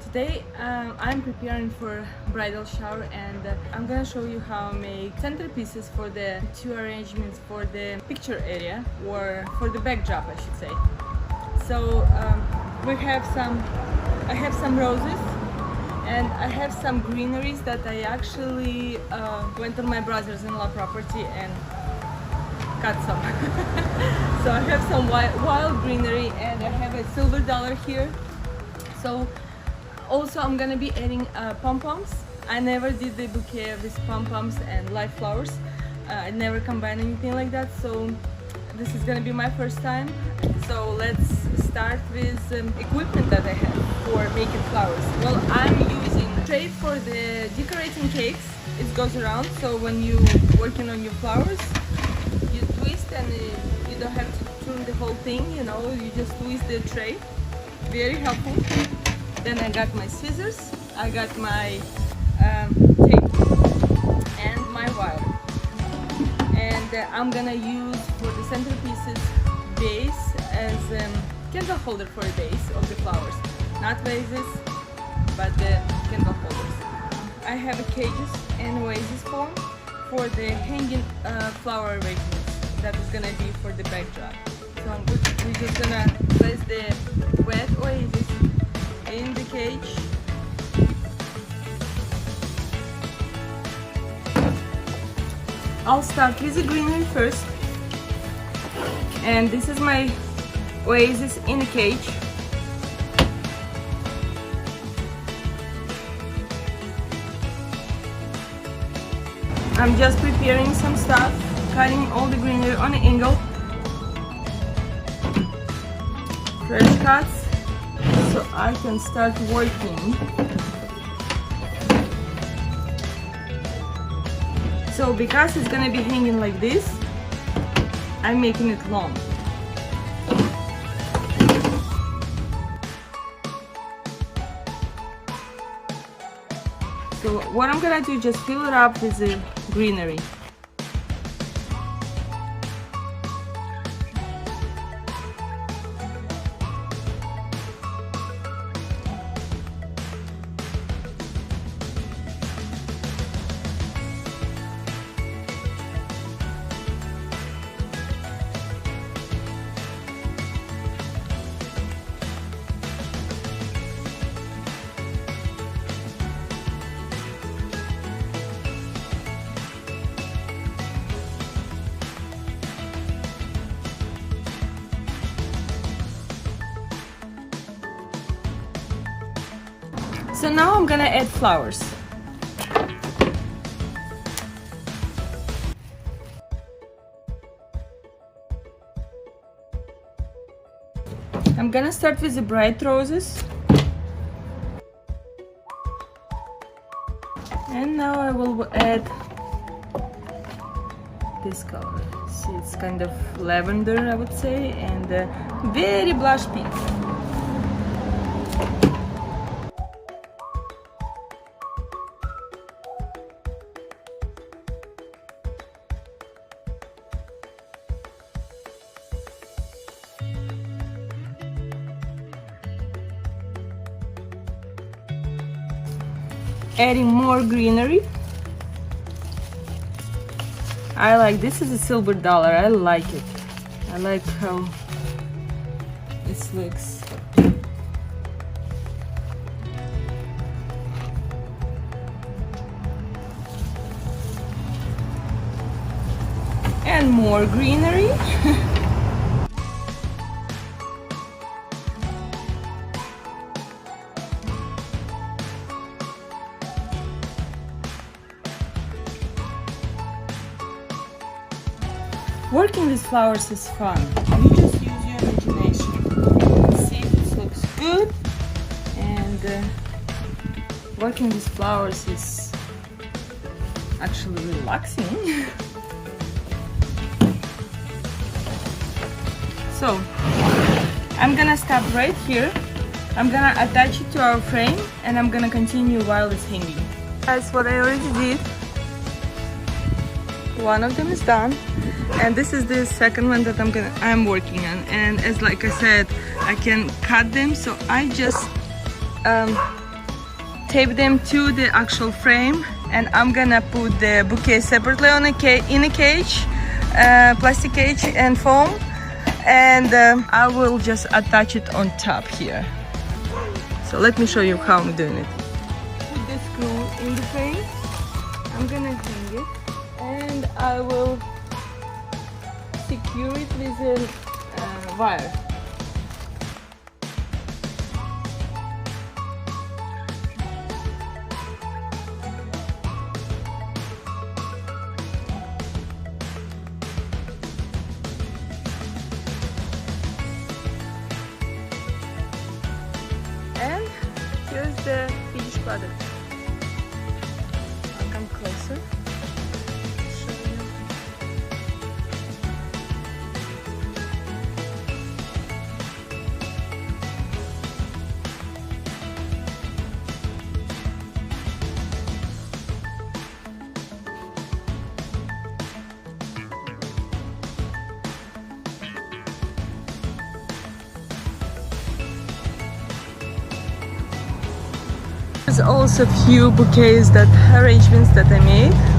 today I'm preparing for bridal shower, and I'm gonna show you how I make centerpieces for the two arrangements for the picture area, or for the backdrop I should say. So I have some roses, and I have some greeneries that I actually went on my brother's-in-law property and cut some. So I have some wild greenery, and I have a silver dollar here. So also I'm gonna be adding pom-poms. I never did the bouquet with pom-poms and live flowers. I never combined anything like that, so this is gonna be my first time. So let's start with equipment that I have for making flowers. Well, I'm using a tray for the decorating cakes. It goes around, so when you're working on your flowers, you twist, and you don't have to turn the whole thing, you know, you just twist the tray. Very helpful. Then I got my scissors, I got my tape and my wire. And I'm gonna use for the centerpieces base as candle holder for a base of the flowers. Not vases, but the candle holders. I have a cages and oasis form for the hanging flower arrangements. That is gonna be for the backdrop. So we're just gonna place the wet oasis in the cage. I'll start with the greenery first, and this is my oasis in the cage. I'm just preparing some stuff, cutting all the greenery on an angle. Fresh cuts, so I can start working. So because it's gonna be hanging like this, I'm making it long. So what I'm gonna do is just fill it up with the greenery. So now I'm gonna add flowers. I'm gonna start with the bright roses. And now I will add this color. See, it's kind of lavender, I would say, and very blush pink. Adding more greenery. I like, this is a silver dollar. I like it. I like how this looks. And more greenery. Working with flowers is fun. You just use your imagination. See if it looks good. And working with flowers is actually relaxing. So I'm gonna stop right here. I'm gonna attach it to our frame, and I'm gonna continue while it's hanging. That's what I already did. One of them is done, and this is the second one that I'm working on. And as like I said, I can cut them, so I just tape them to the actual frame, and I'm gonna put the bouquet separately on in a cage, plastic cage and foam, and I will just attach it on top here. So let me show you how I'm doing it. Put the screw in the frame. I'm gonna hang it, and I will secure it with a wire. And here's the finished product. I'll come closer. Show you. There's also few bouquets arrangements that I made.